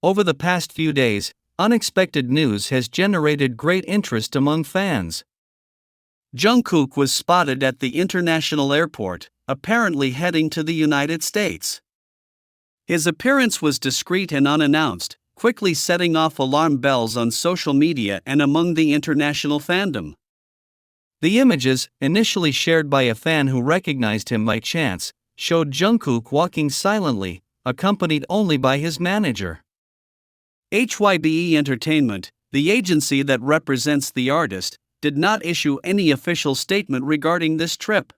over the past few days, unexpected news has generated great interest among fans. Jungkook was spotted at the international airport, apparently heading to the United States. His appearance was discreet and unannounced, quickly setting off alarm bells on social media and among the international fandom. The images, initially shared by a fan who recognized him by chance, showed Jungkook walking silently, accompanied only by his manager. HYBE Entertainment, the agency that represents the artist, did not issue any official statement regarding this trip.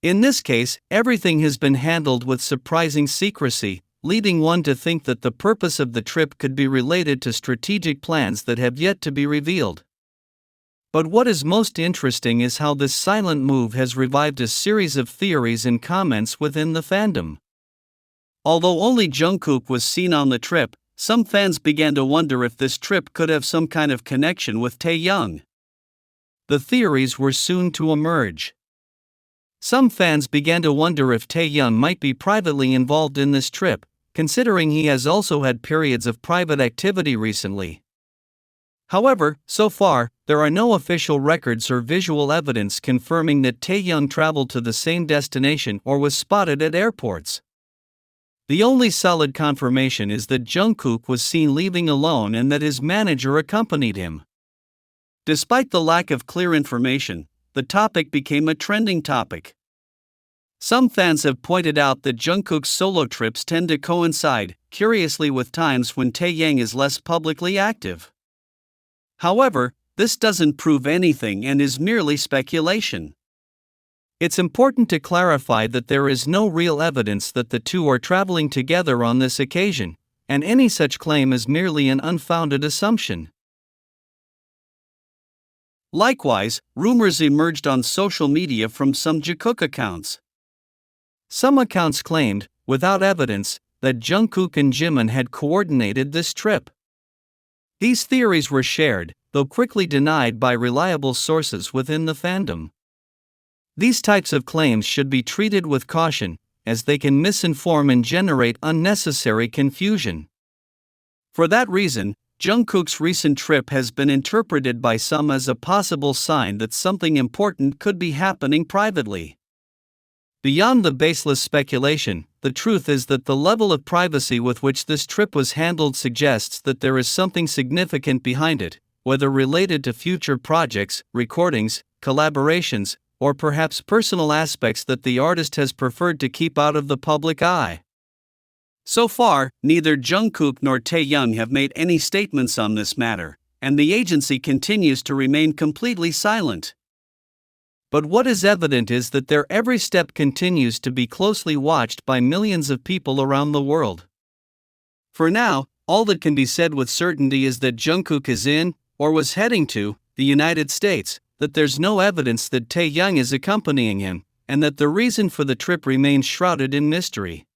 In this case, everything has been handled with surprising secrecy, leading one to think that the purpose of the trip could be related to strategic plans that have yet to be revealed. But what is most interesting is how this silent move has revived a series of theories and comments within the fandom. Although only Jungkook was seen on the trip, some fans began to wonder if this trip could have some kind of connection with Taehyung. The theories were soon to emerge. Some fans began to wonder if Taehyung might be privately involved in this trip, considering he has also had periods of private activity recently. However, so far, there are no official records or visual evidence confirming that Taehyung traveled to the same destination or was spotted at airports. The only solid confirmation is that Jungkook was seen leaving alone and that his manager accompanied him. Despite the lack of clear information, the topic became a trending topic. Some fans have pointed out that Jungkook's solo trips tend to coincide, curiously, with times when Taehyung is less publicly active. However, this doesn't prove anything and is merely speculation. It's important to clarify that there is no real evidence that the two are traveling together on this occasion, and any such claim is merely an unfounded assumption. Likewise, rumors emerged on social media from some Jungkook accounts. Some accounts claimed, without evidence, that Jungkook and Jimin had coordinated this trip. These theories were shared, though quickly denied by reliable sources within the fandom. These types of claims should be treated with caution, as they can misinform and generate unnecessary confusion. For that reason, Jungkook's recent trip has been interpreted by some as a possible sign that something important could be happening privately. Beyond the baseless speculation, the truth is that the level of privacy with which this trip was handled suggests that there is something significant behind it, whether related to future projects, recordings, collaborations, or perhaps personal aspects that the artist has preferred to keep out of the public eye. So far, neither Jungkook nor Taehyung have made any statements on this matter, and the agency continues to remain completely silent. But what is evident is that their every step continues to be closely watched by millions of people around the world. For now, all that can be said with certainty is that Jungkook is in, or was heading to, the United States, that there's no evidence that Taehyung is accompanying him, and that the reason for the trip remains shrouded in mystery.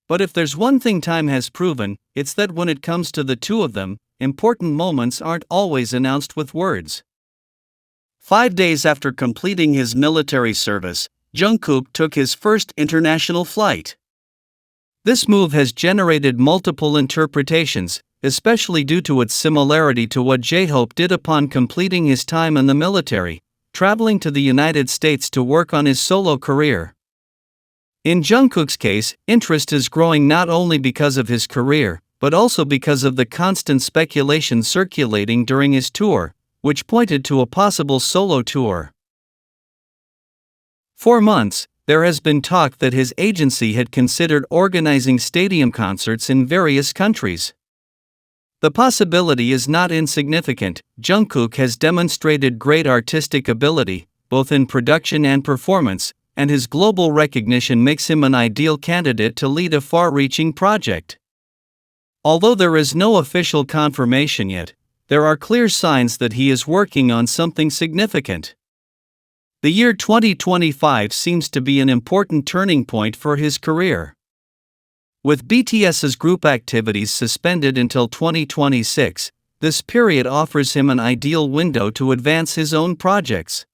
But if there's one thing time has proven, it's that when it comes to the two of them, important moments aren't always announced with words. 5 days after completing his military service, Jungkook took his first international flight. This move has generated multiple interpretations, especially due to its similarity to what J-Hope did upon completing his time in the military, traveling to the United States to work on his solo career. In Jungkook's case, interest is growing not only because of his career, but also because of the constant speculation circulating during his tour, which pointed to a possible solo tour. For months, there has been talk that his agency had considered organizing stadium concerts in various countries. The possibility is not insignificant. Jungkook has demonstrated great artistic ability, both in production and performance, and his global recognition makes him an ideal candidate to lead a far-reaching project. Although there is no official confirmation yet, there are clear signs that he is working on something significant. The year 2025 seems to be an important turning point for his career. With BTS's group activities suspended until 2026, this period offers him an ideal window to advance his own projects.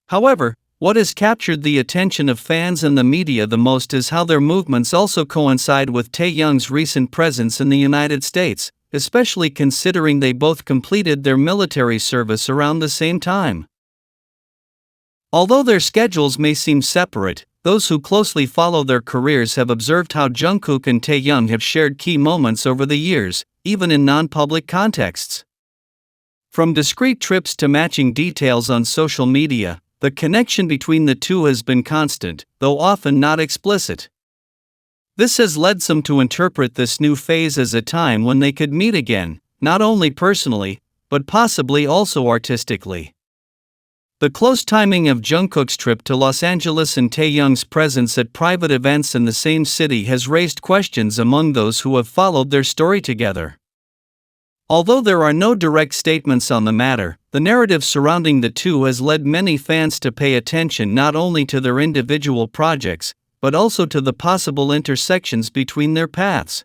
However, What has captured the attention of fans and the media the most is how their movements also coincide with Taehyung's recent presence in the United States, especially considering they both completed their military service around the same time. Although their schedules may seem separate, those who closely follow their careers have observed how Jungkook and Taehyung have shared key moments over the years, even in non-public contexts. From discreet trips to matching details on social media, the connection between the two has been constant, though often not explicit. This has led some to interpret this new phase as a time when they could meet again, not only personally, but possibly also artistically. The close timing of Jungkook's trip to Los Angeles and Taehyung's presence at private events in the same city has raised questions among those who have followed their story together. Although there are no direct statements on the matter, the narrative surrounding the two has led many fans to pay attention not only to their individual projects, but also to the possible intersections between their paths.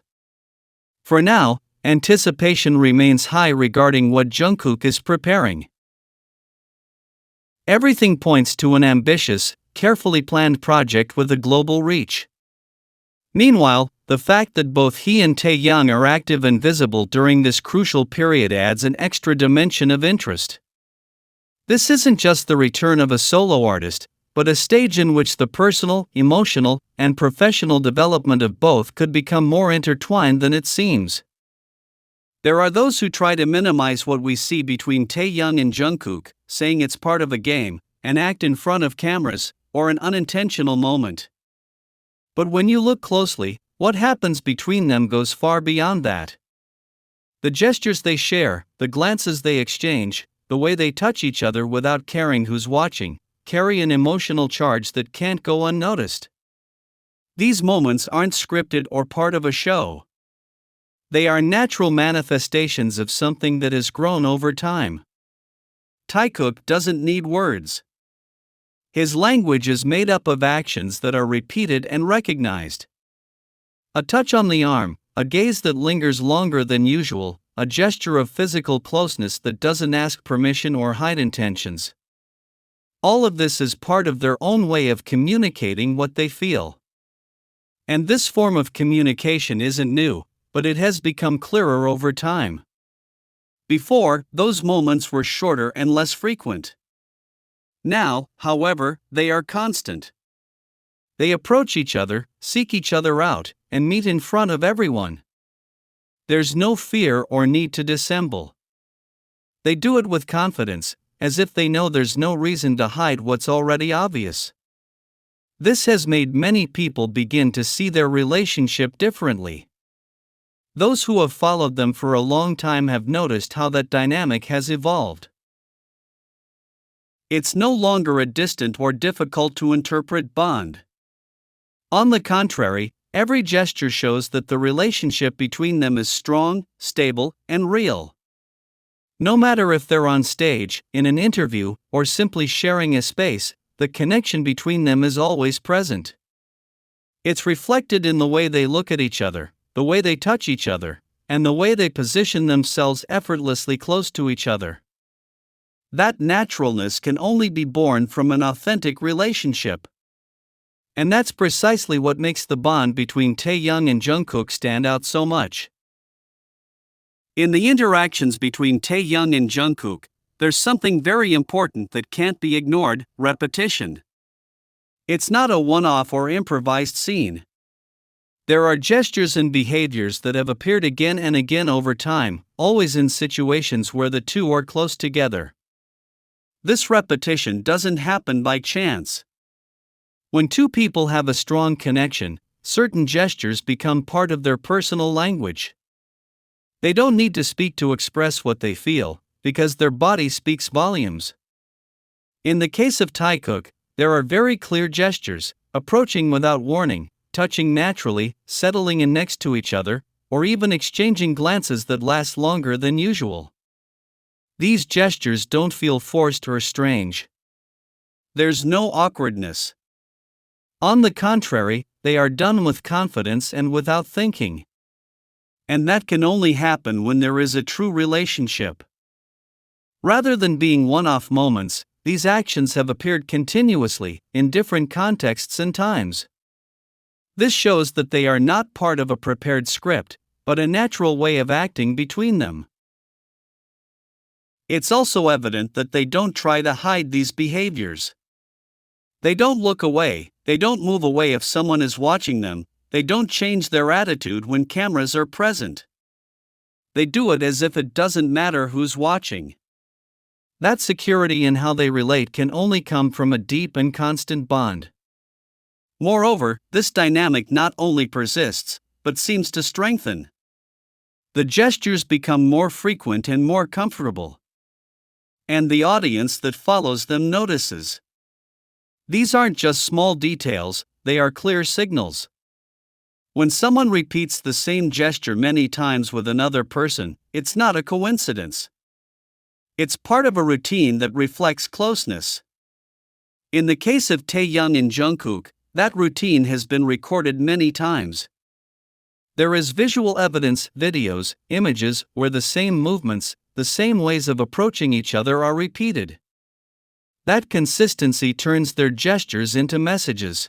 For now, anticipation remains high regarding what Jungkook is preparing. Everything points to an ambitious, carefully planned project with a global reach. Meanwhile, the fact that both he and Taehyung are active and visible during this crucial period adds an extra dimension of interest. This isn't just the return of a solo artist, but a stage in which the personal, emotional, and professional development of both could become more intertwined than it seems. There are those who try to minimize what we see between Taehyung and Jungkook, saying it's part of a game, an act in front of cameras, or an unintentional moment. But when you look closely, what happens between them goes far beyond that. The gestures they share, the glances they exchange, the way they touch each other without caring who's watching, carry an emotional charge that can't go unnoticed. These moments aren't scripted or part of a show. They are natural manifestations of something that has grown over time. Taekook doesn't need words. His language is made up of actions that are repeated and recognized. A touch on the arm, a gaze that lingers longer than usual, a gesture of physical closeness that doesn't ask permission or hide intentions. All of this is part of their own way of communicating what they feel. And this form of communication isn't new, but it has become clearer over time. Before, those moments were shorter and less frequent. Now, however, they are constant. They approach each other, seek each other out, and meet in front of everyone. There's no fear or need to dissemble. They do it with confidence, as if they know there's no reason to hide what's already obvious. This has made many people begin to see their relationship differently. Those who have followed them for a long time have noticed how that dynamic has evolved. It's no longer a distant or difficult to interpret bond. On the contrary, every gesture shows that the relationship between them is strong, stable, and real. No matter if they're on stage, in an interview, or simply sharing a space, the connection between them is always present. It's reflected in the way they look at each other, the way they touch each other, and the way they position themselves effortlessly close to each other. That naturalness can only be born from an authentic relationship. And that's precisely what makes the bond between Taehyung and Jungkook stand out so much. In the interactions between Taehyung and Jungkook, there's something very important that can't be ignored: repetition. It's not a one-off or improvised scene. There are gestures and behaviors that have appeared again and again over time, always in situations where the two are close together. This repetition doesn't happen by chance. When two people have a strong connection, certain gestures become part of their personal language. They don't need to speak to express what they feel, because their body speaks volumes. In the case of Taekook, there are very clear gestures: approaching without warning, touching naturally, settling in next to each other, or even exchanging glances that last longer than usual. These gestures don't feel forced or strange. There's no awkwardness. On the contrary, they are done with confidence and without thinking. And that can only happen when there is a true relationship. Rather than being one-off moments, these actions have appeared continuously, in different contexts and times. This shows that they are not part of a prepared script, but a natural way of acting between them. It's also evident that they don't try to hide these behaviors. They don't look away, they don't move away if someone is watching them, they don't change their attitude when cameras are present. They do it as if it doesn't matter who's watching. That security in how they relate can only come from a deep and constant bond. Moreover, this dynamic not only persists, but seems to strengthen. The gestures become more frequent and more comfortable. And the audience that follows them notices. These aren't just small details, they are clear signals. When someone repeats the same gesture many times with another person, it's not a coincidence. It's part of a routine that reflects closeness. In the case of Taehyung and Jungkook, that routine has been recorded many times. There is visual evidence, videos, images, where the same movements, the same ways of approaching each other are repeated. That consistency turns their gestures into messages.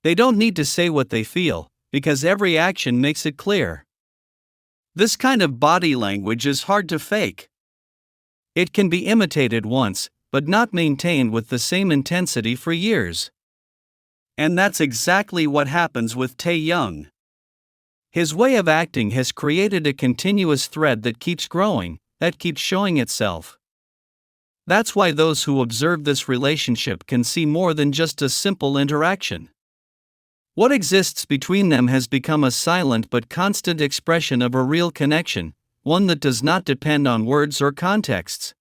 They don't need to say what they feel, because every action makes it clear. This kind of body language is hard to fake. It can be imitated once, but not maintained with the same intensity for years. And that's exactly what happens with Taehyung. His way of acting has created a continuous thread that keeps growing, that keeps showing itself. That's why those who observe this relationship can see more than just a simple interaction. What exists between them has become a silent but constant expression of a real connection, one that does not depend on words or contexts.